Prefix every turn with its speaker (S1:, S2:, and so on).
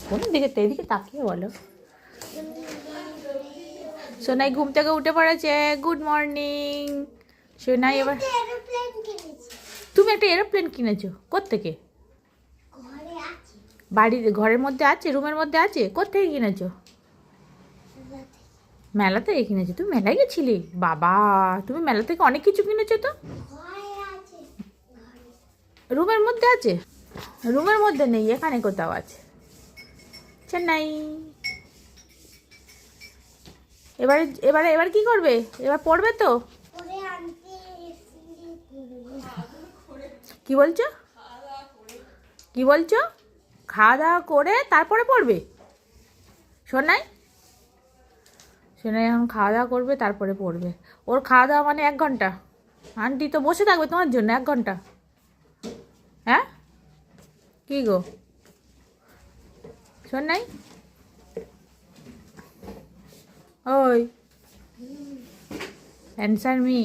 S1: কোন দিকে এদিকে তাকিয়ে বলো। সোনাই ঘুম থেকে উঠে পড়েছে। Good morning Sonai. এবার তুমি একটা এরোপ্লেন কিনেছো কোত্থেকে? বাড়ির ঘরের মধ্যে আছে, রুমের মধ্যে আছে? কোত্থেকে কিনেছো? মেলা থেকে কিনেছো? তুমি মেলায় গেছিলে? বাবা, তুমি মেলা থেকে অনেক কিছু কিনেছো তো। রুমের মধ্যে আছে? রুমের মধ্যে নেই, এখানে কোথাও আছে। চেন্নাই। এবারে এবারে এবার কি করবে? এবার পড়বে তো? কি বলছো? কি বলছো? খাওয়া দাওয়া করে তারপরে পড়বে? সোনাই, সোনাই এখন খাওয়া দাওয়া করবে তারপরে পড়বে। ওর খাওয়া দাওয়া মানে 1 ঘন্টা? আন্টি তো বসে থাকবে তোমার জন্য 1 ঘন্টা? হ্যাঁ, কি গো সোনাই? ওই অ্যান্সার মি।